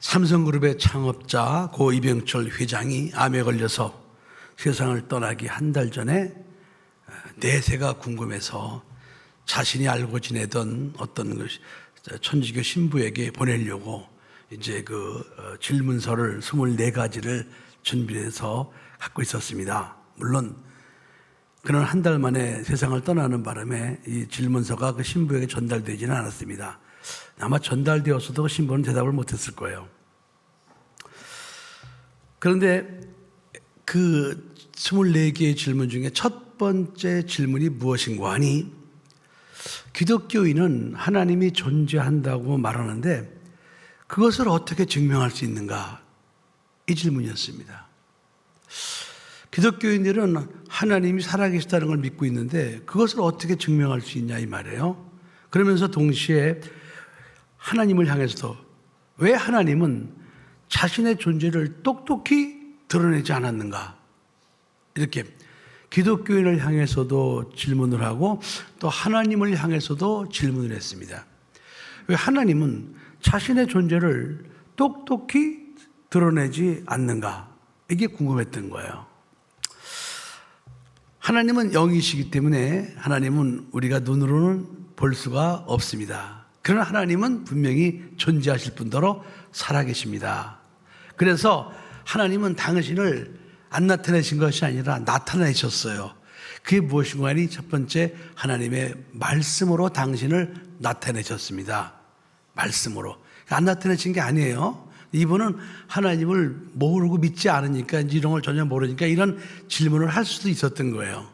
삼성그룹의 창업자 고 이병철 회장이 암에 걸려서 세상을 떠나기 한 달 전에 내세가 궁금해서 자신이 알고 지내던 어떤 천주교 신부에게 보내려고 이제 질문서를 24가지를 준비해서 갖고 있었습니다. 물론 그는 한 달 만에 세상을 떠나는 바람에 이 질문서가 그 신부에게 전달되지는 않았습니다. 아마 전달되었어도 그 신부는 대답을 못했을 거예요. 그런데 그 24개의 질문 중에 첫 번째 질문이 무엇인가 하니, 기독교인은 하나님이 존재한다고 말하는데 그것을 어떻게 증명할 수 있는가? 이 질문이었습니다. 기독교인들은 하나님이 살아계시다는 걸 믿고 있는데 그것을 어떻게 증명할 수 있냐 이 말이에요. 그러면서 동시에 하나님을 향해서도 왜 하나님은 자신의 존재를 똑똑히 드러내지 않았는가? 이렇게 기독교인을 향해서도 질문을 하고 또 하나님을 향해서도 질문을 했습니다. 왜 하나님은 자신의 존재를 똑똑히 드러내지 않는가? 이게 궁금했던 거예요. 하나님은 영이시기 때문에 하나님은 우리가 눈으로는 볼 수가 없습니다. 그러나 하나님은 분명히 존재하실 뿐더러 살아계십니다. 그래서 하나님은 당신을 안 나타내신 것이 아니라 나타내셨어요. 그게 무엇인가 하니 첫 번째, 하나님의 말씀으로 당신을 나타내셨습니다. 말씀으로. 안 나타내신 게 아니에요. 이분은 하나님을 모르고 믿지 않으니까, 이런 걸 전혀 모르니까 이런 질문을 할 수도 있었던 거예요.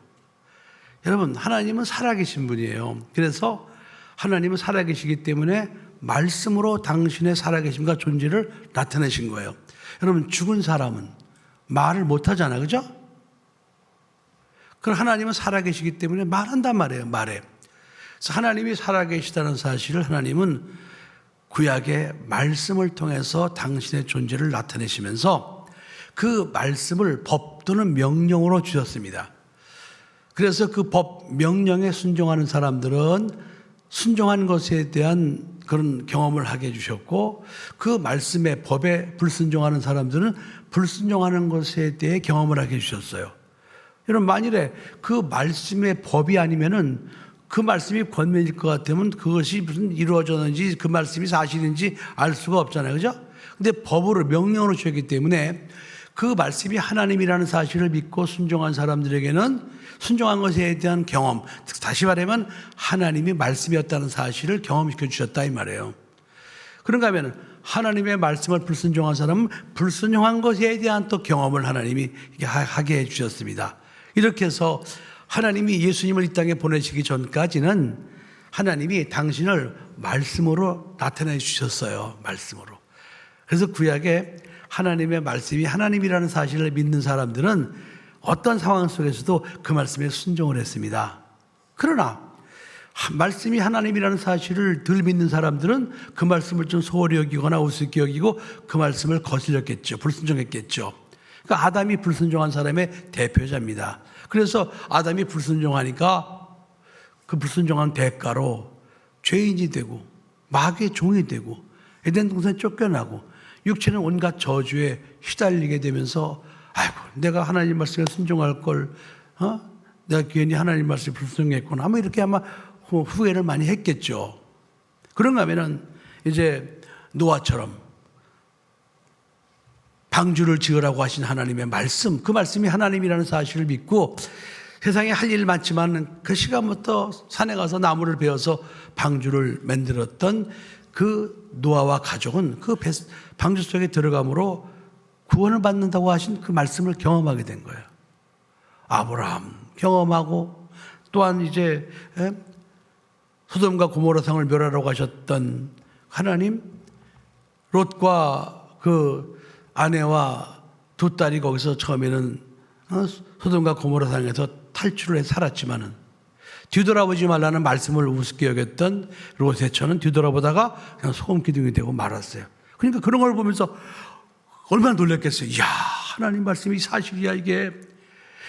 여러분, 하나님은 살아계신 분이에요. 그래서 하나님은 살아계시기 때문에 말씀으로 당신의 살아계심과 존재를 나타내신 거예요. 여러분, 죽은 사람은 말을 못하잖아요. 그죠? 그럼 하나님은 살아계시기 때문에 말한단 말이에요. 말해. 그래서 하나님이 살아계시다는 사실을 하나님은 구약의 말씀을 통해서 당신의 존재를 나타내시면서 그 말씀을 법 또는 명령으로 주셨습니다. 그래서 그 법, 명령에 순종하는 사람들은 순종한 것에 대한 그런 경험을 하게 해주셨고, 그 말씀의 법에 불순종하는 사람들은 불순종하는 것에 대해 경험을 하게 해주셨어요. 여러분, 만일에 그 말씀의 법이 아니면은 그 말씀이 권면일 것 같으면 그것이 무슨 이루어졌는지 그 말씀이 사실인지 알 수가 없잖아요. 그죠? 근데 법으로, 명령으로 주셨기 때문에 그 말씀이 하나님이라는 사실을 믿고 순종한 사람들에게는 순종한 것에 대한 경험, 다시 말하면 하나님이 말씀이었다는 사실을 경험시켜 주셨다 이 말이에요. 그런가 하면 하나님의 말씀을 불순종한 사람은 불순종한 것에 대한 또 경험을 하나님이 하게 해 주셨습니다. 이렇게 해서 하나님이 예수님을 이 땅에 보내시기 전까지는 하나님이 당신을 말씀으로 나타내 주셨어요. 말씀으로. 그래서 구약에 하나님의 말씀이 하나님이라는 사실을 믿는 사람들은 어떤 상황 속에서도 그 말씀에 순종을 했습니다. 그러나 말씀이 하나님이라는 사실을 덜 믿는 사람들은 그 말씀을 좀 소홀히 여기거나 우습게 여기고 그 말씀을 거슬렸겠죠. 불순종했겠죠. 그러니까 아담이 불순종한 사람의 대표자입니다. 그래서 아담이 불순종하니까 그 불순종한 대가로 죄인이 되고 마귀의 종이 되고 에덴 동산에 쫓겨나고 육체는 온갖 저주에 시달리게 되면서, 아이고, 내가 하나님 말씀에 순종할 걸, 내가 괜히 하나님 말씀에 불순종했구나. 아마 이렇게 아마 후회를 많이 했겠죠. 그런가 하면은 이제 노아처럼 방주를 지으라고 하신 하나님의 말씀, 그 말씀이 하나님이라는 사실을 믿고 세상에 할 일 많지만 그 시간부터 산에 가서 나무를 베어서 방주를 만들었던 그 노아와 가족은 그 방주 속에 들어감으로 구원을 받는다고 하신 그 말씀을 경험하게 된 거예요. 아브라함 경험하고, 또한 이제 소돔과 고모라 성을 멸하라고 하셨던 하나님, 롯과 그 아내와 두 딸이 거기서 처음에는 소돔과 고모라 성에서 탈출을 해 살았지만은 뒤돌아보지 말라는 말씀을 우습게 여겼던 롯의 처는 뒤돌아보다가 그냥 소금 기둥이 되고 말았어요. 그러니까 그런 걸 보면서 얼마나 놀랐겠어요. 이야, 하나님 말씀이 사실이야. 이게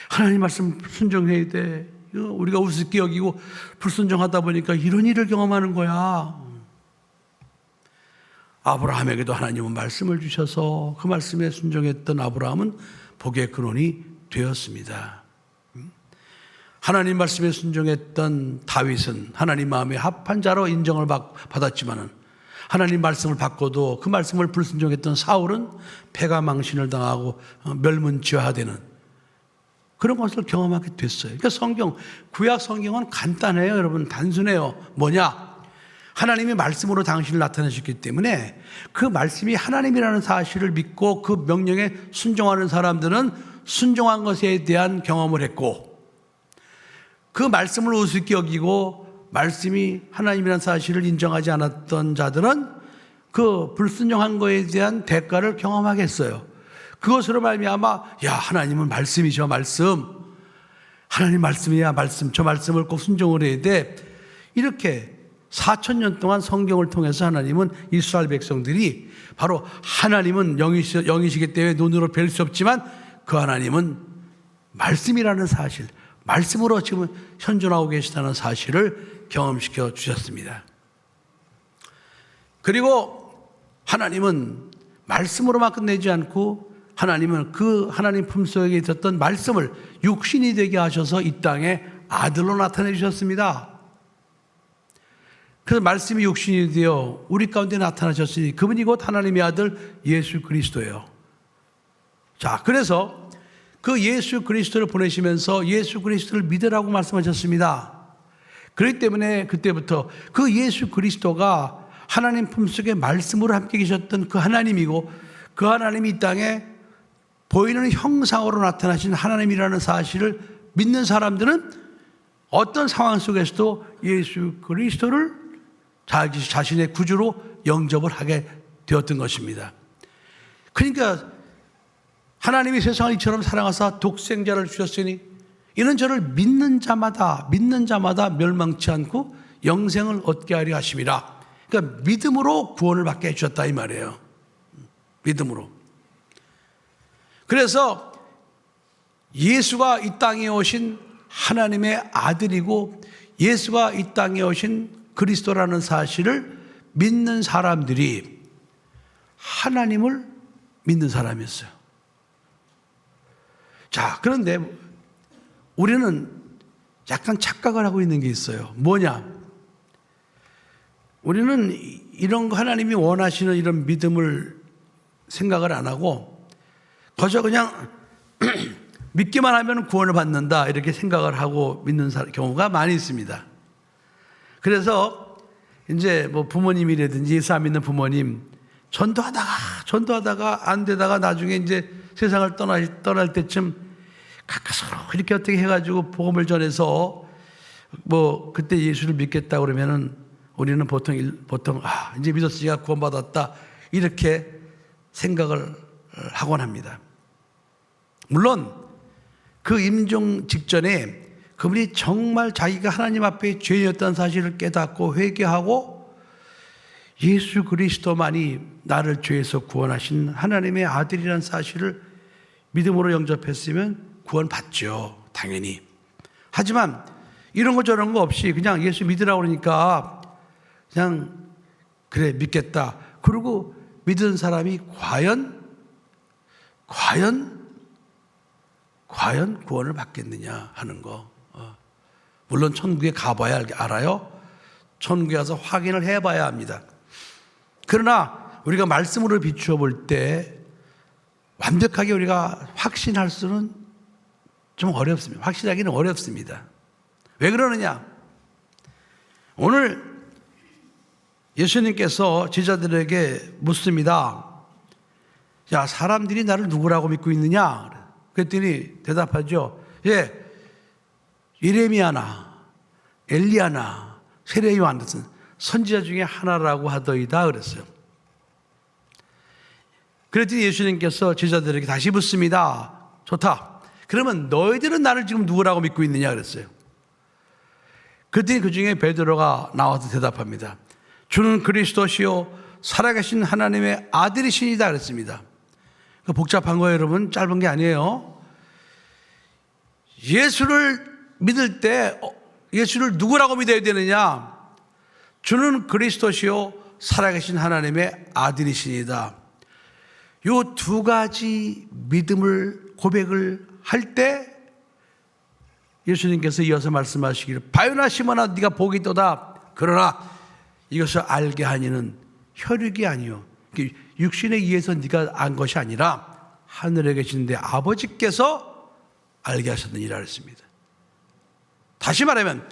하나님 말씀 순종해야 돼. 우리가 우습게 여기고 불순종하다 보니까 이런 일을 경험하는 거야. 아브라함에게도 하나님은 말씀을 주셔서 그 말씀에 순종했던 아브라함은 복의 근원이 되었습니다. 하나님 말씀에 순종했던 다윗은 하나님 마음에 합한 자로 인정을 받았지만은 하나님 말씀을 받고도 그 말씀을 불순종했던 사울은 패가 망신을 당하고 멸문지화되는 그런 것을 경험하게 됐어요. 그러니까 구약 성경은 간단해요. 여러분, 단순해요. 뭐냐? 하나님이 말씀으로 당신을 나타내셨기 때문에 그 말씀이 하나님이라는 사실을 믿고 그 명령에 순종하는 사람들은 순종한 것에 대한 경험을 했고, 그 말씀을 우습게 여기고 말씀이 하나님이라는 사실을 인정하지 않았던 자들은 그 불순종한 것에 대한 대가를 경험하겠어요. 그것으로 말미암아 하나님은 말씀이죠. 말씀. 하나님 말씀이야 말씀. 저 말씀을 꼭 순종을 해야 돼. 이렇게 4,000년 동안 성경을 통해서 하나님은 이스라엘 백성들이 바로 하나님은 영이시기 때문에 눈으로 뵐 수 없지만 그 하나님은 말씀이라는 사실, 말씀으로 지금 현존하고 계시다는 사실을 경험시켜 주셨습니다. 그리고 하나님은 말씀으로만 끝내지 않고 하나님은 그 하나님 품속에 있었던 말씀을 육신이 되게 하셔서 이 땅에 아들로 나타내 주셨습니다. 그래서 말씀이 육신이 되어 우리 가운데 나타나셨으니 그분이 곧 하나님의 아들 예수 그리스도예요. 자, 그래서 그 예수 그리스도를 보내시면서 예수 그리스도를 믿으라고 말씀하셨습니다. 그렇기 때문에 그때부터 그 예수 그리스도가 하나님 품속에 말씀으로 함께 계셨던 그 하나님이고 그 하나님이 이 땅에 보이는 형상으로 나타나신 하나님이라는 사실을 믿는 사람들은 어떤 상황 속에서도 예수 그리스도를 자신의 구주로 영접을 하게 되었던 것입니다. 그러니까 하나님이 세상을 이처럼 사랑하사 독생자를 주셨으니 이는 저를 믿는 자마다 멸망치 않고 영생을 얻게 하려 하심이라. 그러니까 믿음으로 구원을 받게 해주셨다 이 말이에요. 믿음으로. 그래서 예수가 이 땅에 오신 하나님의 아들이고 예수가 이 땅에 오신 그리스도라는 사실을 믿는 사람들이 하나님을 믿는 사람이었어요. 자, 그런데 우리는 약간 착각을 하고 있는 게 있어요. 뭐냐? 우리는 이런 거 하나님이 원하시는 이런 믿음을 생각을 안 하고 거저 그냥 믿기만 하면 구원을 받는다 이렇게 생각을 하고 믿는 경우가 많이 있습니다. 그래서 이제 뭐 부모님이라든지 예수 안 믿는 부모님 전도하다가 안 되다가 나중에 이제 세상을 떠날 때쯤 가까스로 이렇게 어떻게 해가지고 복음을 전해서 뭐 그때 예수를 믿겠다 그러면은 우리는 보통 이제 믿었으니까 구원받았다 이렇게 생각을 하곤 합니다. 물론 그 임종 직전에 그분이 정말 자기가 하나님 앞에 죄인이었다는 사실을 깨닫고 회개하고 예수 그리스도만이 나를 죄에서 구원하신 하나님의 아들이라는 사실을 믿음으로 영접했으면 구원받죠. 당연히. 하지만 이런 거 저런 거 없이 그냥 예수 믿으라고 그러니까 그냥 그래 믿겠다. 그리고 믿은 사람이 과연 구원을 받겠느냐 하는 거. 물론 천국에 가봐야 알아요. 천국에 가서 확인을 해봐야 합니다. 그러나 우리가 말씀으로 비추어 볼 때 완벽하게 우리가 확신할 수는 좀 어렵습니다. 확신하기는 어렵습니다. 왜 그러느냐? 오늘 예수님께서 제자들에게 묻습니다. 야, 사람들이 나를 누구라고 믿고 있느냐? 그랬더니 대답하죠. 예레미야나 엘리야나 세례 요한 같은 선지자 중에 하나라고 하더이다 그랬어요. 그랬더니 예수님께서 제자들에게 다시 묻습니다. 좋다. 그러면 너희들은 나를 지금 누구라고 믿고 있느냐 그랬어요. 그랬더니 그 중에 베드로가 나와서 대답합니다. 주는 그리스도시요 살아계신 하나님의 아들이시니다 그랬습니다. 복잡한 거예요, 여러분. 짧은 게 아니에요. 예수를 믿을 때 예수를 누구라고 믿어야 되느냐? 주는 그리스도시요 살아계신 하나님의 아들이시니다. 요 두 가지 믿음을 고백을 할 때 예수님께서 이어서 말씀하시기를 바요나 시몬아 네가 복이 있도다. 그러나 이것을 알게 하니는 혈육이 아니요 육신에 의해서 네가 안 것이 아니라 하늘에 계신 내 아버지께서 알게 하셨느니라 했습니다. 다시 말하면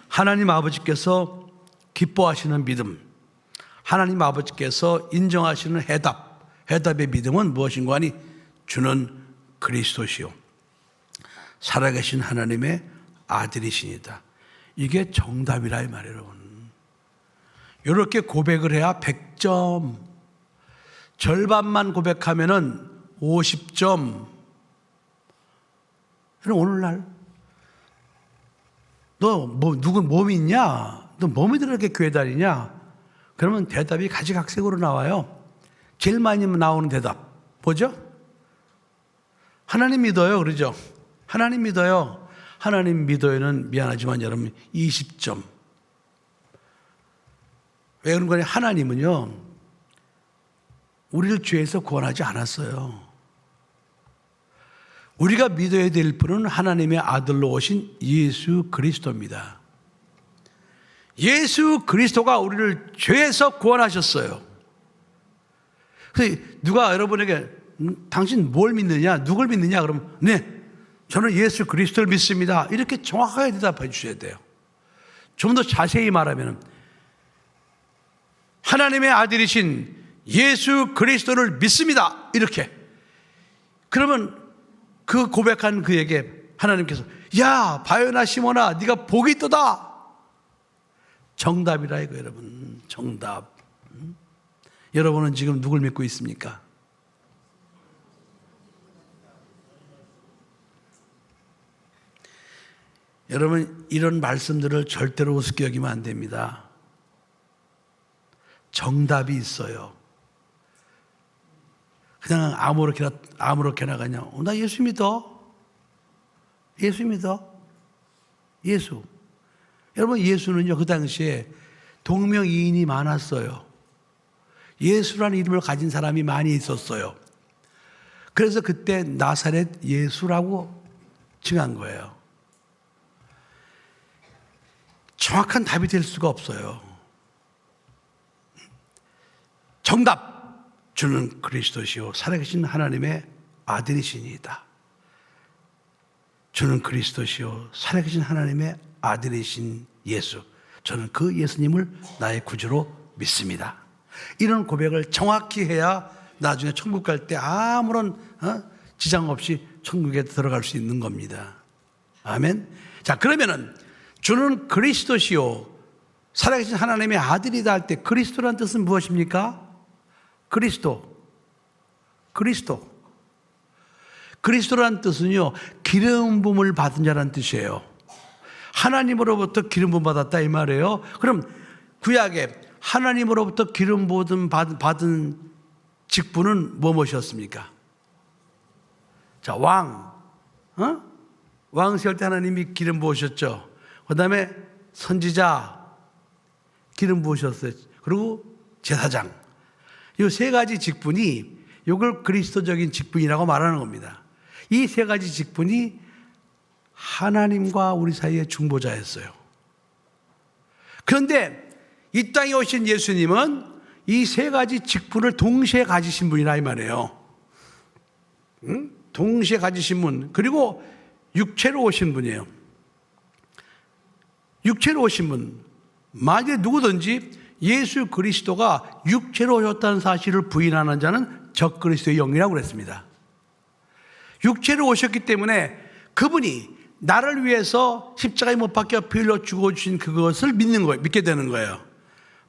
하나님 아버지께서 기뻐하시는 믿음, 하나님 아버지께서 인정하시는 해답의 믿음은 무엇인가 하니 주는 그리스도시요 살아계신 하나님의 아들이시니다. 이게 정답이라 이 말이에요, 여러분. 이렇게 고백을 해야 100점, 절반만 고백하면은 50점. 오늘날 너 누구 몸이 있냐? 너 몸이 들어 이렇게 교회 다니냐? 그러면 대답이 가지각색으로 나와요. 제일 많이 나오는 대답 뭐죠? 하나님 믿어요, 그러죠? 하나님 믿어요. 하나님 믿어요는 미안하지만 여러분 20점. 왜 그런 거냐? 하나님은요 우리를 죄에서 구원하지 않았어요. 우리가 믿어야 될 분은 하나님의 아들로 오신 예수 그리스도입니다. 예수 그리스도가 우리를 죄에서 구원하셨어요. 그래서 누가 여러분에게 당신 뭘 믿느냐? 누굴 믿느냐? 그러면 네, 저는 예수 그리스도를 믿습니다. 이렇게 정확하게 대답해 주셔야 돼요. 좀 더 자세히 말하면 하나님의 아들이신 예수 그리스도를 믿습니다. 이렇게. 그러면 그 고백한 그에게 하나님께서 야 바요나 시몬아 네가 복이 있도다. 정답이라 이거 여러분. 정답. 여러분은 지금 누굴 믿고 있습니까? 여러분 이런 말씀들을 절대로 우습게 여기면 안 됩니다. 정답이 있어요. 그냥 아무렇게나 그냥 나 예수 믿어. 예수 믿어. 예수. 여러분 예수는요 그 당시에 동명이인이 많았어요. 예수라는 이름을 가진 사람이 많이 있었어요. 그래서 그때 나사렛 예수라고 칭한 거예요. 정확한 답이 될 수가 없어요. 정답! 주는 그리스도시요 살아계신 하나님의 아들이시니이다. 주는 그리스도시요 살아계신 하나님의 아들이신 예수. 저는 그 예수님을 나의 구주로 믿습니다. 이런 고백을 정확히 해야 나중에 천국 갈 때 아무런 지장 없이 천국에 들어갈 수 있는 겁니다. 아멘. 자, 그러면은 주는 그리스도시요 살아계신 하나님의 아들이다 할 때 그리스도란 뜻은 무엇입니까? 그리스도란 뜻은요 기름 부음을 받은 자라는 뜻이에요. 하나님으로부터 기름 부음 받았다 이 말이에요. 그럼 구약에 하나님으로부터 기름 부음 받은 직분은 무엇이었습니까? 자, 왕 세울 때 하나님이 기름 부으셨죠. 그 다음에 선지자 기름 부으셨어요. 그리고 제사장. 이 세 가지 직분이 이걸 그리스도적인 직분이라고 말하는 겁니다. 이 세 가지 직분이 하나님과 우리 사이의 중보자였어요. 그런데 이 땅에 오신 예수님은 이 세 가지 직분을 동시에 가지신 분이라 이 말이에요. 동시에 가지신 분, 그리고 육체로 오신 분이에요. 육체로 오신 분. 만약에 누구든지 예수 그리스도가 육체로 오셨다는 사실을 부인하는 자는 적그리스도의 영이라고 그랬습니다. 육체로 오셨기 때문에 그분이 나를 위해서 십자가에 못 박혀 피 흘려 죽어주신 그것을 믿게 되는 거예요.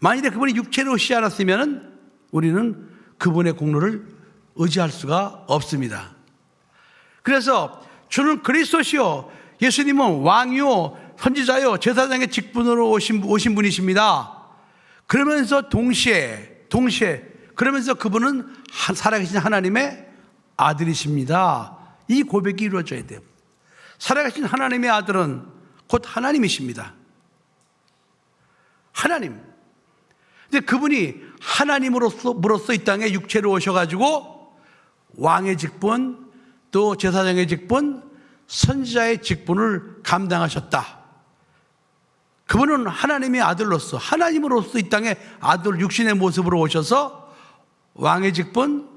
만일에 그분이 육체로 오시지 않았으면 우리는 그분의 공로를 의지할 수가 없습니다. 그래서 주는 그리스도시요 예수님은 왕이요 선지자요 제사장의 직분으로 오신 분이십니다. 그러면서 동시에 그러면서 그분은 살아계신 하나님의 아들이십니다. 이 고백이 이루어져야 돼요. 살아계신 하나님의 아들은 곧 하나님이십니다. 하나님. 근데 그분이 하나님으로서 이 땅에 육체로 오셔가지고 왕의 직분, 또 제사장의 직분, 선지자의 직분을 감당하셨다. 그분은 하나님의 아들로서, 하나님으로서 이 땅에 아들 육신의 모습으로 오셔서 왕의 직분,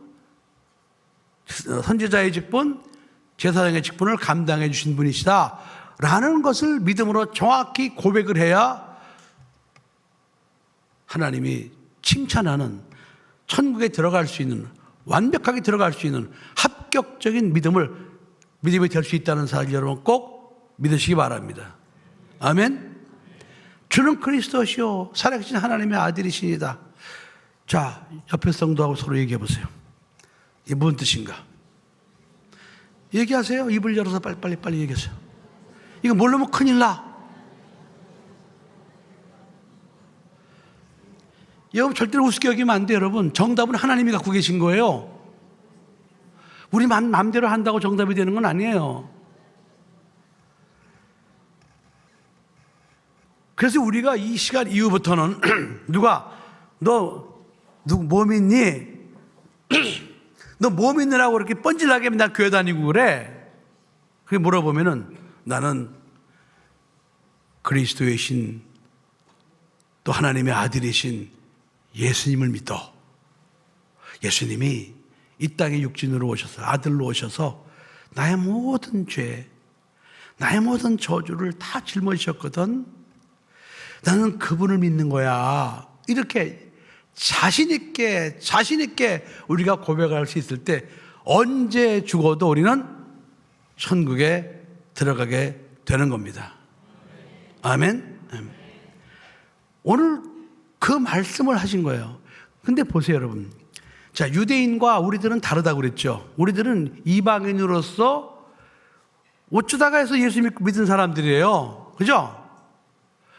선지자의 직분, 제사장의 직분을 감당해 주신 분이시다 라는 것을 믿음으로 정확히 고백을 해야 하나님이 칭찬하는, 천국에 들어갈 수 있는, 완벽하게 들어갈 수 있는 합격적인 믿음이 될 수 있다는 사실 여러분 꼭 믿으시기 바랍니다. 아멘. 주는 그리스도시요 살아계신 하나님의 아들이시니다. 자, 옆에 성도하고 서로 얘기해 보세요. 이게 무슨 뜻인가? 얘기하세요. 입을 열어서 빨리 얘기하세요. 이거 모르면 큰일 나. 여러분 절대로 우습게 여기면 안 돼요. 여러분 정답은 하나님이 갖고 계신 거예요. 우리 마음대로 한다고 정답이 되는 건 아니에요. 그래서 우리가 이 시간 이후부터는 너 뭐 믿니? 너 뭐 믿느라고 그렇게 뻔질나게 맨날 교회 다니고 그래? 그게 물어보면은 나는 그리스도의 신, 또 하나님의 아들이신 예수님을 믿어. 예수님이 이 땅에 육신으로 오셔서, 아들로 오셔서 나의 모든 죄, 나의 모든 저주를 다 짊어지셨거든. 나는 그분을 믿는 거야. 이렇게 자신있게 우리가 고백할 수 있을 때 언제 죽어도 우리는 천국에 들어가게 되는 겁니다. 아멘. 오늘 그 말씀을 하신 거예요. 근데 보세요, 여러분. 자, 유대인과 우리들은 다르다고 그랬죠. 우리들은 이방인으로서 어쩌다가 해서 예수 믿은 사람들이에요. 그죠?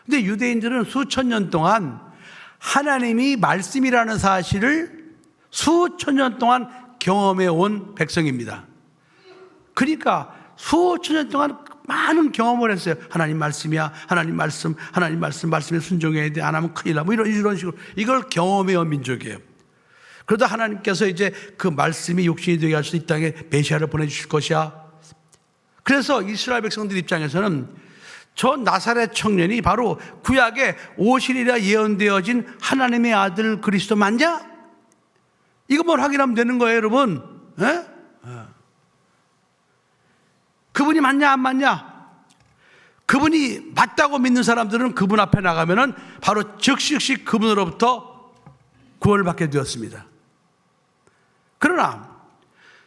근데 유대인들은 수천 년 동안 하나님이 말씀이라는 사실을 수천 년 동안 경험해 온 백성입니다. 그러니까 수천 년 동안 많은 경험을 했어요. 하나님 말씀이야. 하나님 말씀에 순종해야 돼. 안 하면 큰일 나. 뭐 이런 식으로. 이걸 경험해 온 민족이에요. 그러다 하나님께서 이제 그 말씀이 육신이 되게 하셔서 이 땅에 메시아를 보내주실 것이야. 그래서 이스라엘 백성들 입장에서는 저 나사렛 청년이 바로 구약에 오시리라 예언되어진 하나님의 아들 그리스도 맞냐? 이것만 확인하면 되는 거예요, 여러분. 에? 그분이 맞냐 안 맞냐? 그분이 맞다고 믿는 사람들은 그분 앞에 나가면은 바로 즉시 그분으로부터 구원을 받게 되었습니다. 그러나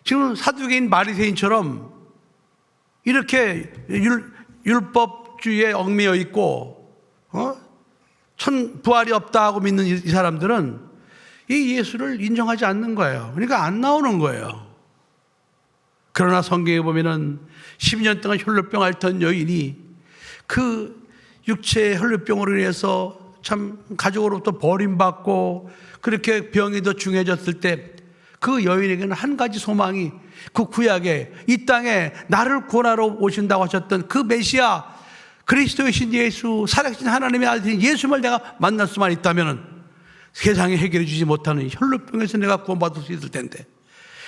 지금 사두개인 바리새인처럼 이렇게 율법주의에 얽매여 있고 부활이 없다고 믿는 이 사람들은 이 예수를 인정하지 않는 거예요. 그러니까 안 나오는 거예요. 그러나 성경에 보면은 10년 동안 혈루병 앓던 여인이 그 육체의 혈루병으로 인해서 참 가족으로부터 버림받고 그렇게 병이 더 중해졌을 때 그 여인에게는 한 가지 소망이, 그 구약에 이 땅에 나를 구원하러 오신다고 하셨던 그 메시아 그리스도이신 예수, 살아계신 하나님의 아들인 예수를 내가 만날 수만 있다면 세상에 해결해 주지 못하는 혈루병에서 내가 구원받을 수 있을 텐데,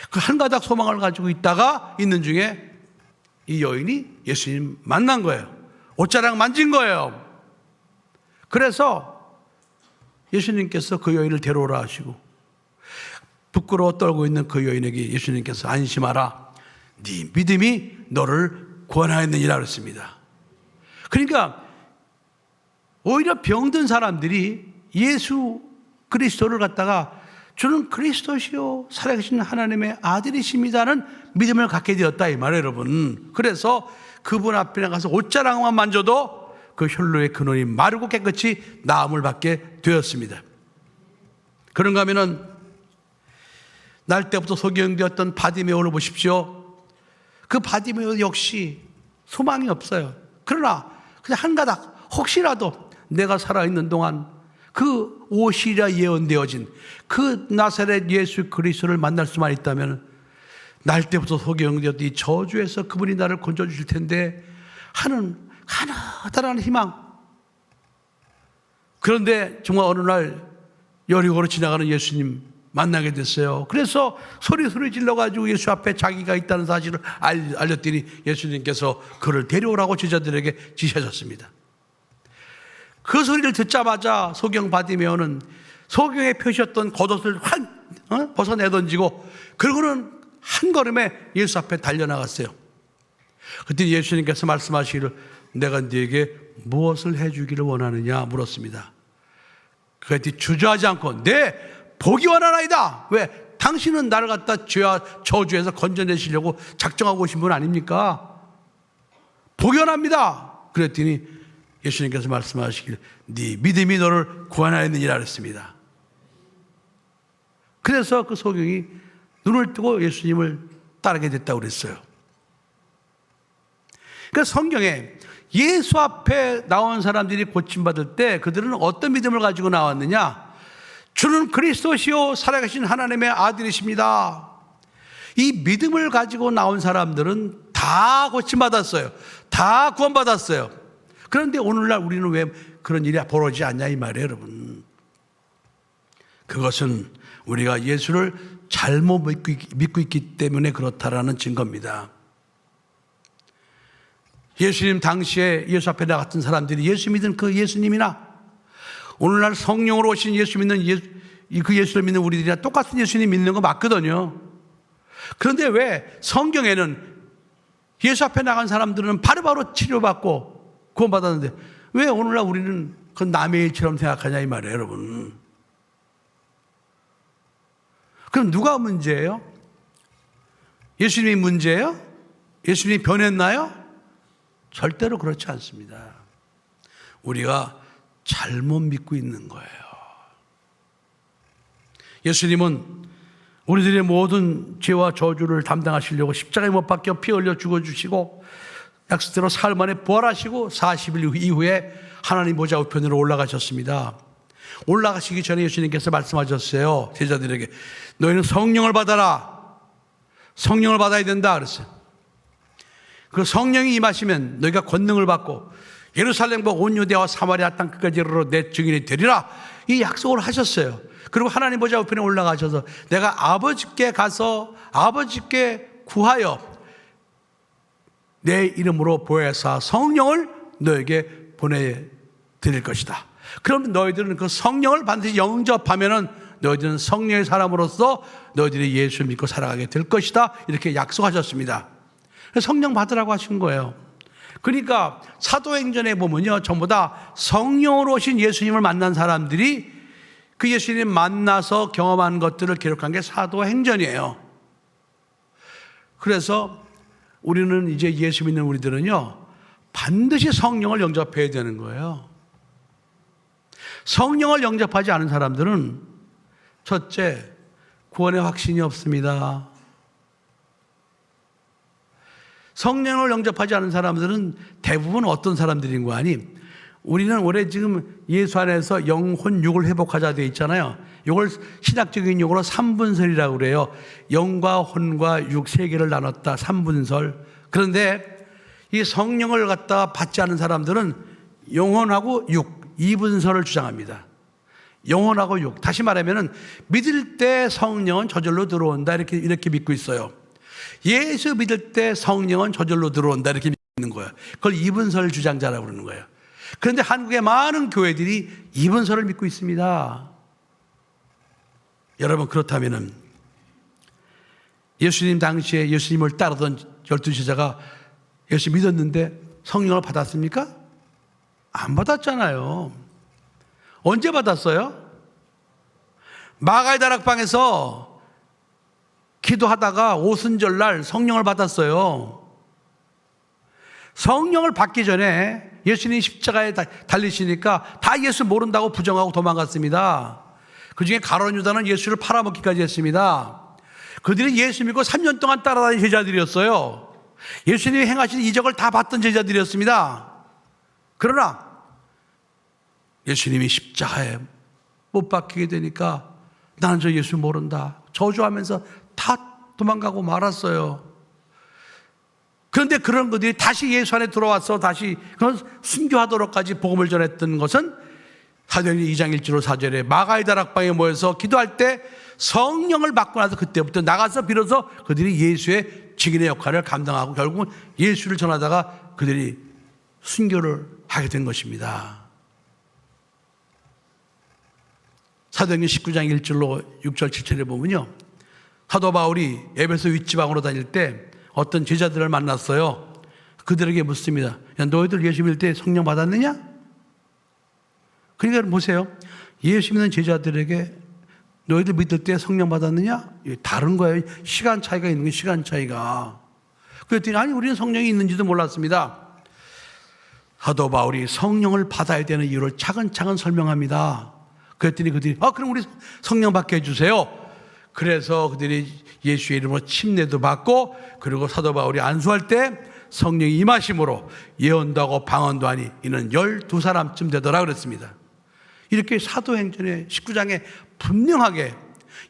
그 한 가닥 소망을 가지고 있는 중에 이 여인이 예수님 만난 거예요. 옷자락 만진 거예요. 그래서 예수님께서 그 여인을 데려오라 하시고, 부끄러워 떨고 있는 그 여인에게 예수님께서 안심하라, 네 믿음이 너를 구원하였느니라 그랬습니다. 그러니까 오히려 병든 사람들이 예수 그리스도를 갖다가 주는 그리스도시요 살아계신 하나님의 아들이십니다는 믿음을 갖게 되었다 이 말이에요, 여러분. 그래서 그분 앞에 나가서 옷자락만 만져도 그 혈루의 근원이 마르고 깨끗이 나음을 받게 되었습니다. 그런가 하면은 날 때부터 소경되었던 바디메오를 보십시오. 그 바디메오 역시 소망이 없어요. 그러나 그냥 한 가닥 혹시라도 내가 살아있는 동안 그 오시리라 예언되어진 그 나사렛 예수 그리스도를 만날 수만 있다면 날 때부터 소경되었던 이 저주에서 그분이 나를 건져주실 텐데 하는 가나다란 희망, 그런데 정말 어느 날 여리고로 지나가는 예수님 만나게 됐어요. 그래서 소리 질러가지고 예수 앞에 자기가 있다는 사실을 알렸더니 예수님께서 그를 데려오라고 제자들에게 지시하셨습니다. 그 소리를 듣자마자 소경 바디메오는 소경에 표시했던 겉옷을 확 벗어내던지고 그러고는 한 걸음에 예수 앞에 달려나갔어요. 그때 예수님께서 말씀하시기를 내가 네게 무엇을 해주기를 원하느냐 물었습니다. 그랬더니 주저하지 않고 네 보기 원하나이다. 왜? 당신은 나를 갖다 죄와 저주에서 건져내시려고 작정하고 오신 분 아닙니까? 보기 원합니다. 그랬더니 예수님께서 말씀하시기를 네 믿음이 너를 구원하였느니라 그랬습니다. 그래서 그 소경이 눈을 뜨고 예수님을 따르게 됐다고 그랬어요. 그러니까 성경에 예수 앞에 나온 사람들이 고침받을 때 그들은 어떤 믿음을 가지고 나왔느냐? 주는 그리스도시요 살아계신 하나님의 아들이십니다. 이 믿음을 가지고 나온 사람들은 다 고침받았어요. 다 구원받았어요. 그런데 오늘날 우리는 왜 그런 일이 벌어지지 않냐 이 말이에요, 여러분. 그것은 우리가 예수를 잘못 믿고 있기 때문에 그렇다라는 증거입니다. 예수님 당시에 예수 앞에 나갔던 사람들이 예수 믿은 그 예수님이나 오늘날 성령으로 오신 예수 믿는 그 예수를 믿는 우리들이랑 똑같은 예수님 믿는 거 맞거든요. 그런데 왜 성경에는 예수 앞에 나간 사람들은 바로바로 치료받고 구원받았는데 왜 오늘날 우리는 그건 남의 일처럼 생각하냐 이 말이에요, 여러분. 그럼 누가 문제예요? 예수님이 문제예요? 예수님이 변했나요? 절대로 그렇지 않습니다. 우리가 잘못 믿고 있는 거예요. 예수님은 우리들의 모든 죄와 저주를 담당하시려고 십자가에 못 박혀 피 흘려 죽어주시고 약속대로 사흘 만에 부활하시고 40일 이후에 하나님 보좌 우편으로 올라가셨습니다. 올라가시기 전에 예수님께서 말씀하셨어요. 제자들에게 너희는 성령을 받아라. 성령을 받아야 된다 그랬어요. 그 성령이 임하시면 너희가 권능을 받고 예루살렘과 온 유대와 사마리아 땅 끝까지 이르러 내 증인이 되리라 이 약속을 하셨어요. 그리고 하나님 보좌 우편에 올라가셔서 내가 아버지께 가서 아버지께 구하여 내 이름으로 보혜사 성령을 너에게 보내드릴 것이다. 그럼 너희들은 그 성령을 반드시 영접하면은 너희들은 성령의 사람으로서 너희들이 예수를 믿고 살아가게 될 것이다. 이렇게 약속하셨습니다. 성령 받으라고 하신 거예요. 그러니까 사도행전에 보면요, 전부 다 성령으로 오신 예수님을 만난 사람들이 그 예수님 만나서 경험한 것들을 기록한 게 사도행전이에요. 그래서 우리는 이제 예수 믿는 우리들은요, 반드시 성령을 영접해야 되는 거예요. 성령을 영접하지 않은 사람들은 첫째, 구원의 확신이 없습니다. 성령을 영접하지 않은 사람들은 대부분 어떤 사람들인 거 아니? 우리는 올해 지금 예수 안에서 영혼 육을 회복하자 되어 있잖아요. 이걸 신학적인 용어로 삼분설이라고 그래요. 영과 혼과 육 세 개를 나눴다. 삼분설. 그런데 이 성령을 갖다 받지 않은 사람들은 영혼하고 육, 이분설을 주장합니다. 영혼하고 육. 다시 말하면은 믿을 때 성령은 저절로 들어온다. 이렇게 믿고 있어요. 예수 믿을 때 성령은 저절로 들어온다. 이렇게 믿는 거예요. 그걸 이분설 주장자라고 그러는 거예요. 그런데 한국의 많은 교회들이 이분설을 믿고 있습니다. 여러분, 그렇다면은 예수님 당시에 예수님을 따르던 12제자가 예수 믿었는데 성령을 받았습니까? 안 받았잖아요. 언제 받았어요? 마가의 다락방에서 기도하다가 오순절날 성령을 받았어요. 성령을 받기 전에 예수님이 십자가에 달리시니까 다 예수 모른다고 부정하고 도망갔습니다. 그 중에 가룟 유다는 예수를 팔아먹기까지 했습니다. 그들이 예수 믿고 3년 동안 따라다닌 제자들이었어요. 예수님이 행하신 이적을 다 봤던 제자들이었습니다. 그러나 예수님이 십자가에 못 박히게 되니까 나는 저 예수 모른다 저주하면서 다 도망가고 말았어요. 그런데 그런 것들이 다시 예수 안에 들어와서 다시 그런 순교하도록까지 복음을 전했던 것은 사도행전 2장 1절로 4절에 마가의 다락방에 모여서 기도할 때 성령을 받고 나서 그때부터 나가서 비로소 그들이 예수의 증인의 역할을 감당하고 결국은 예수를 전하다가 그들이 순교를 하게 된 것입니다. 사도행전 19장 1절로 6절 7절에 보면요, 사도 바울이 에베소 윗지방으로 다닐 때 어떤 제자들을 만났어요. 그들에게 묻습니다. 야, 너희들 예수 믿을 때 성령 받았느냐? 그러니까 보세요. 예수 믿는 제자들에게 너희들 믿을 때 성령 받았느냐? 다른 거예요. 시간 차이가 있는 거예요. 시간 차이가. 그랬더니 아니 우리는 성령이 있는지도 몰랐습니다. 사도 바울이 성령을 받아야 되는 이유를 차근차근 설명합니다. 그랬더니 그들이 그럼 우리 성령 받게 해주세요. 그래서 그들이 예수의 이름으로 침례도 받고, 그리고 사도 바울이 안수할 때 성령이 임하심으로 예언도 하고 방언도 하니 이는 12사람쯤 되더라 그랬습니다. 이렇게 사도행전의 19장에 분명하게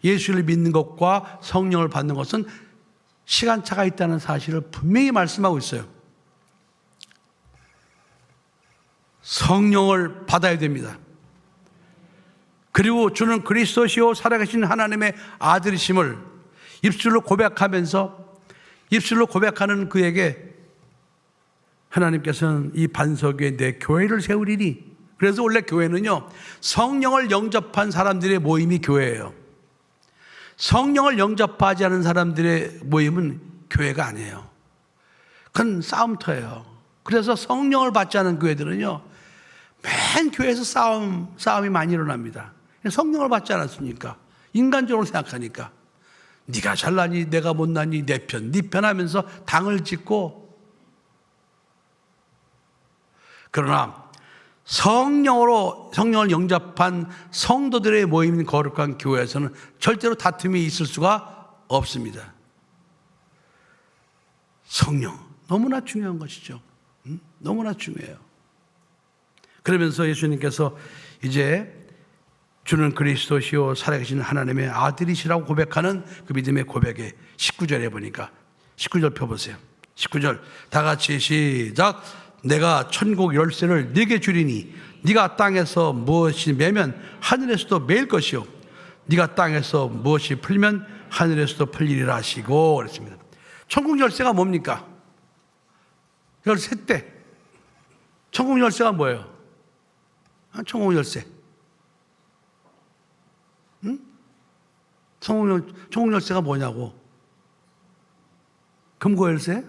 예수를 믿는 것과 성령을 받는 것은 시간차가 있다는 사실을 분명히 말씀하고 있어요. 성령을 받아야 됩니다. 그리고 주는 그리스도시요 살아계신 하나님의 아들이심을 입술로 고백하면서, 입술로 고백하는 그에게 하나님께서는 이 반석 위에 내 교회를 세우리니. 그래서 원래 교회는요, 성령을 영접한 사람들의 모임이 교회예요. 성령을 영접하지 않은 사람들의 모임은 교회가 아니에요. 그건 싸움터예요. 그래서 성령을 받지 않은 교회들은요, 맨 교회에서 싸움이 많이 일어납니다. 성령을 받지 않았으니까, 인간적으로 생각하니까 네가 잘나니 내가 못나니 내 편, 네 편 하면서 당을 짓고. 그러나 성령을 영접한 성도들의 모임인 거룩한 교회에서는 절대로 다툼이 있을 수가 없습니다. 성령 너무나 중요한 것이죠. 너무나 중요해요. 그러면서 예수님께서 이제 주는 그리스도시요 살아계신 하나님의 아들이시라고 고백하는 그 믿음의 고백에 19절에 보니까, 19절 펴보세요. 19절 다 같이 시작. 내가 천국 열쇠를 네게 주리니 네가 땅에서 무엇이 매면 하늘에서도 매일 것이요 네가 땅에서 무엇이 풀면 하늘에서도 풀리리라 하시고 그랬습니다. 천국 열쇠가 뭡니까? 열쇠 때 천국 열쇠가 뭐예요? 천국 열쇠. 응? 천국 열쇠가 뭐냐고? 금고 열쇠?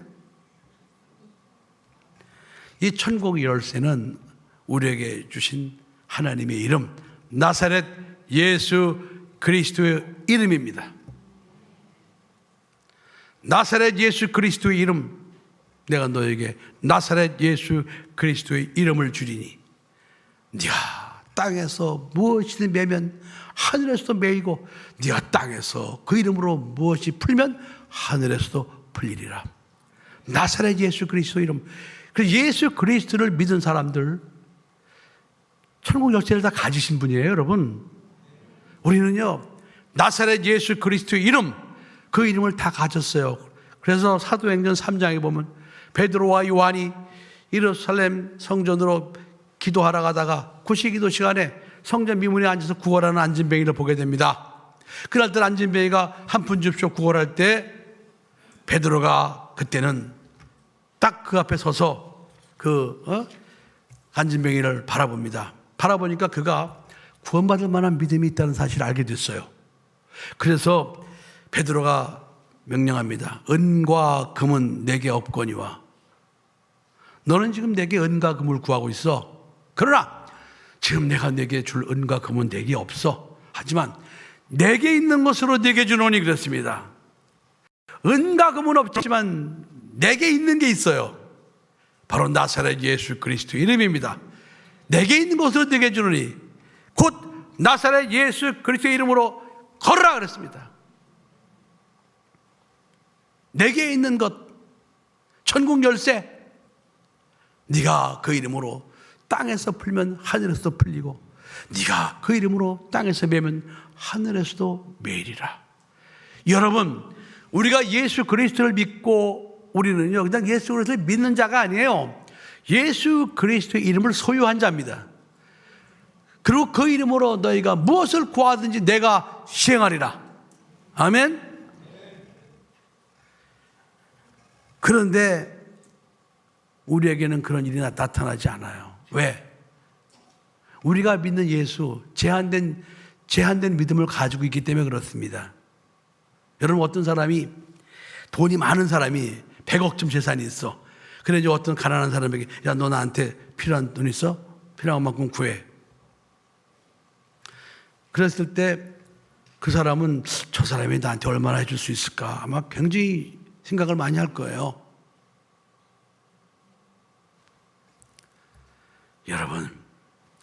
이 천국 열쇠는 우리에게 주신 하나님의 이름, 나사렛 예수 그리스도의 이름입니다. 나사렛 예수 그리스도의 이름, 내가 너에게 나사렛 예수 그리스도의 이름을 주리니 네가 땅에서 무엇이든 매면 하늘에서도 매이고 네가 땅에서 그 이름으로 무엇이 풀면 하늘에서도 풀리리라. 나사렛 예수 그리스도 이름. 그 예수 그리스도를 믿은 사람들 천국 열쇠를 다 가지신 분이에요, 여러분. 우리는요, 나사렛 예수 그리스도의 이름, 그 이름을 다 가졌어요. 그래서 사도행전 3장에 보면 베드로와 요한이 예루살렘 성전으로 기도하러 가다가 구시기도 시간에 성전 미문에 앉아서 구걸하는 안진뱅이를 보게 됩니다. 그날들 안진뱅이가 한 푼 줍쇼 구걸할 때 베드로가 그때는 딱 그 앞에 서서 안진뱅이를 바라봅니다. 바라보니까 그가 구원받을 만한 믿음이 있다는 사실을 알게 됐어요. 그래서 베드로가 명령합니다. 은과 금은 내게 없거니와. 너는 지금 내게 은과 금을 구하고 있어. 그러나 지금 내가 내게 줄 은과 금은 내게 없어. 하지만 내게 있는 것으로 내게 주노니 그랬습니다. 은과 금은 없지만 내게 있는 게 있어요. 바로 나사렛 예수 그리스도 이름입니다. 내게 있는 것으로 내게 주노니 곧 나사렛 예수 그리스도 이름으로 걸으라 그랬습니다. 내게 있는 것, 천국 열쇠, 네가 그 이름으로 땅에서 풀면 하늘에서도 풀리고 네가 그 이름으로 땅에서 매면 하늘에서도 매리라. 여러분, 우리가 예수 그리스도를 믿고 우리는요, 그냥 예수 그리스도를 믿는 자가 아니에요. 예수 그리스도의 이름을 소유한 자입니다. 그리고 그 이름으로 너희가 무엇을 구하든지 내가 시행하리라. 아멘. 그런데 우리에게는 그런 일이 나타나지 않아요. 왜? 우리가 믿는 예수, 제한된 믿음을 가지고 있기 때문에 그렇습니다. 여러분, 어떤 사람이, 돈이 많은 사람이 100억쯤 재산이 있어. 그래 이제 어떤 가난한 사람에게, 야, 너 나한테 필요한 돈 있어? 필요한 만큼 구해. 그랬을 때 그 사람은 저 사람이 나한테 얼마나 해줄 수 있을까? 아마 굉장히 생각을 많이 할 거예요. 여러분,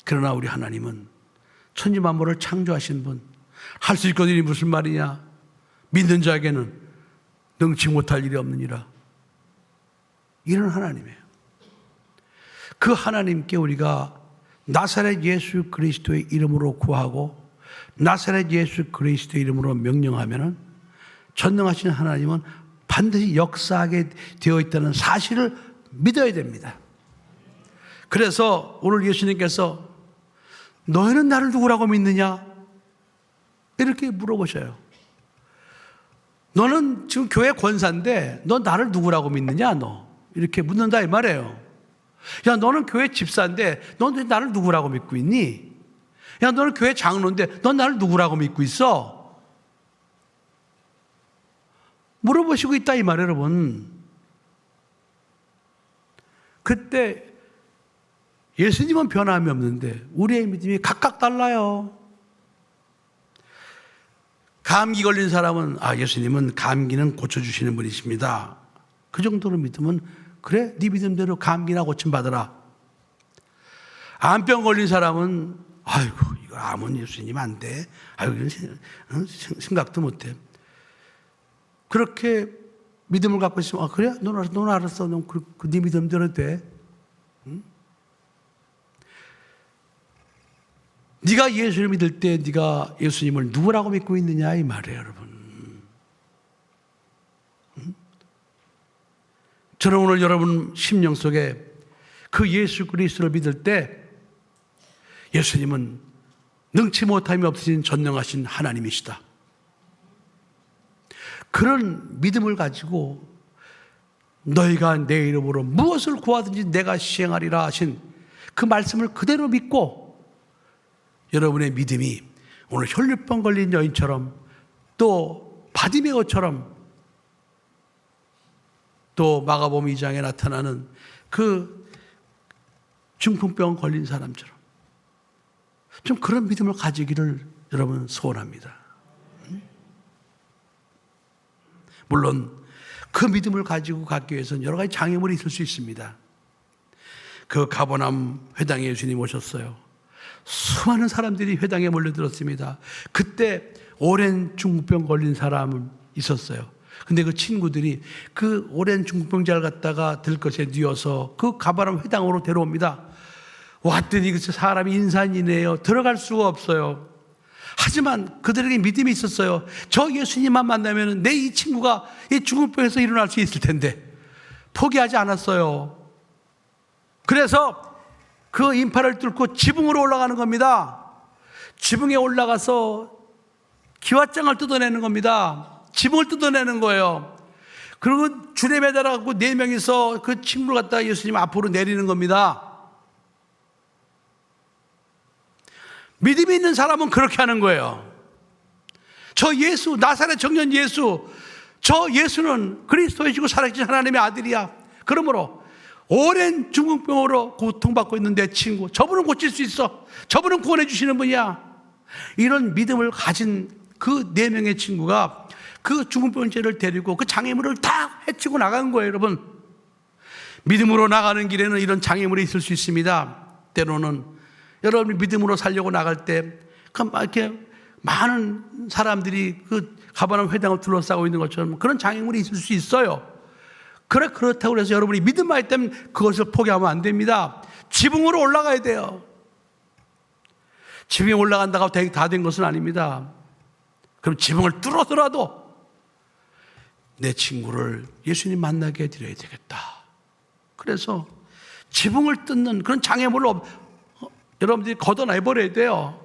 그러나 우리 하나님은 천지만물을 창조하신 분, 할 수 있거든이 무슨 말이냐? 믿는 자에게는 능치 못할 일이 없느니라. 이런 하나님이에요. 그 하나님께 우리가 나사렛 예수 그리스도의 이름으로 구하고 나사렛 예수 그리스도의 이름으로 명령하면은 전능하신 하나님은 반드시 역사하게 되어 있다는 사실을 믿어야 됩니다. 그래서 오늘 예수님께서 너희는 나를 누구라고 믿느냐? 이렇게 물어보셔요. 너는 지금 교회 권사인데 너 나를 누구라고 믿느냐? 너 이렇게 묻는다 이 말이에요. 야, 너는 교회 집사인데 넌 나를 누구라고 믿고 있니? 야, 너는 교회 장로인데 넌 나를 누구라고 믿고 있어? 물어보시고 있다 이 말이에요, 여러분. 그때 예수님은 변함이 없는데 우리의 믿음이 각각 달라요. 감기 걸린 사람은 예수님은 감기는 고쳐주시는 분이십니다. 그 정도로 믿으면 그래, 네 믿음대로 감기나 고침받으라. 암병 걸린 사람은 아이고, 이거 암은 예수님 안 돼. 아이고, 생각도 못 해. 그렇게 믿음을 갖고 있으면 그래? 넌 알았어. 넌 네 믿음대로 돼. 응? 네가 예수를 믿을 때 네가 예수님을 누구라고 믿고 있느냐 이 말이에요, 여러분. 응? 저는 오늘 여러분 심령 속에 그 예수 그리스도를 믿을 때 예수님은 능치 못함이 없으신 전능하신 하나님이시다. 그런 믿음을 가지고 너희가 내 이름으로 무엇을 구하든지 내가 시행하리라 하신 그 말씀을 그대로 믿고 여러분의 믿음이 오늘 혈류병 걸린 여인처럼 또 바디메오처럼 또 마가복음 2장에 나타나는 그 중풍병 걸린 사람처럼 좀 그런 믿음을 가지기를 여러분 소원합니다. 물론 그 믿음을 가지고 가기 위해서는 여러 가지 장애물이 있을 수 있습니다. 그 가버나움 회당에 예수님 오셨어요. 수많은 사람들이 회당에 몰려들었습니다. 그때 오랜 중풍병 걸린 사람은 있었어요. 근데 그 친구들이 그 오랜 중풍병자를 갖다가 들것에 뉘어서 그 가버나움 회당으로 데려옵니다. 왔더니 그 사람이 인산이네요. 들어갈 수가 없어요. 하지만 그들에게 믿음이 있었어요. 저 예수님만 만나면 내 이 친구가 이 중풍병에서 일어날 수 있을 텐데 포기하지 않았어요. 그래서 그 인파를 뚫고 지붕으로 올라가는 겁니다. 지붕에 올라가서 기왓장을 뜯어내는 겁니다. 지붕을 뜯어내는 거예요. 그리고 줄에 매달아갖고 4명이서 그 친구를 갖다가 예수님 앞으로 내리는 겁니다. 믿음이 있는 사람은 그렇게 하는 거예요. 저 예수, 나사렛 청년 예수, 저 예수는 그리스도이시고 살아계신 하나님의 아들이야. 그러므로 오랜 중풍병으로 고통받고 있는 내 친구, 저분은 고칠 수 있어. 저분은 구원해 주시는 분이야. 이런 믿음을 가진 그 4명의 친구가 그 중풍병자를 데리고 그 장애물을 다 헤치고 나간 거예요, 여러분. 믿음으로 나가는 길에는 이런 장애물이 있을 수 있습니다. 때로는 여러분이 믿음으로 살려고 나갈 때 이렇게 많은 사람들이 그 가버나움 회당을 둘러싸고 있는 것처럼 그런 장애물이 있을 수 있어요. 그렇다고 해서 여러분이 믿음만 있다면 그것을 포기하면 안 됩니다. 지붕으로 올라가야 돼요. 지붕에 올라간다고 다 된 것은 아닙니다. 그럼 지붕을 뚫어서라도 내 친구를 예수님 만나게 해드려야 되겠다. 그래서 지붕을 뜯는 그런 장애물을 여러분들이 걷어내버려야 돼요.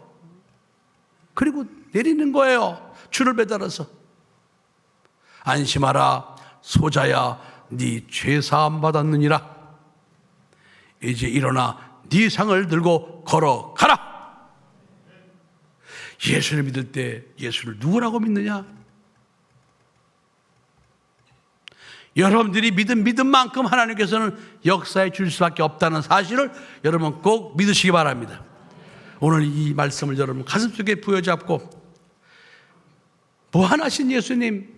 그리고 내리는 거예요. 주를 배달아서. 안심하라 소자야, 네 죄사함 받았느니라. 이제 일어나 네 상을 들고 걸어가라. 예수를 믿을 때 예수를 누구라고 믿느냐? 여러분들이 믿은 믿음만큼 하나님께서는 역사해 줄 수밖에 없다는 사실을 여러분 꼭 믿으시기 바랍니다. 오늘 이 말씀을 여러분 가슴속에 부여잡고, 무한하신 예수님,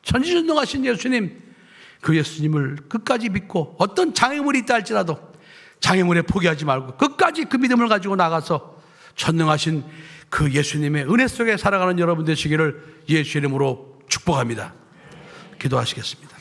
전지전능하신 예수님, 그 예수님을 끝까지 믿고 어떤 장애물이 있다 할지라도 장애물에 포기하지 말고 끝까지 그 믿음을 가지고 나가서 전능하신 그 예수님의 은혜 속에 살아가는 여러분 되시기를 예수 이름으로 축복합니다. 기도하시겠습니다.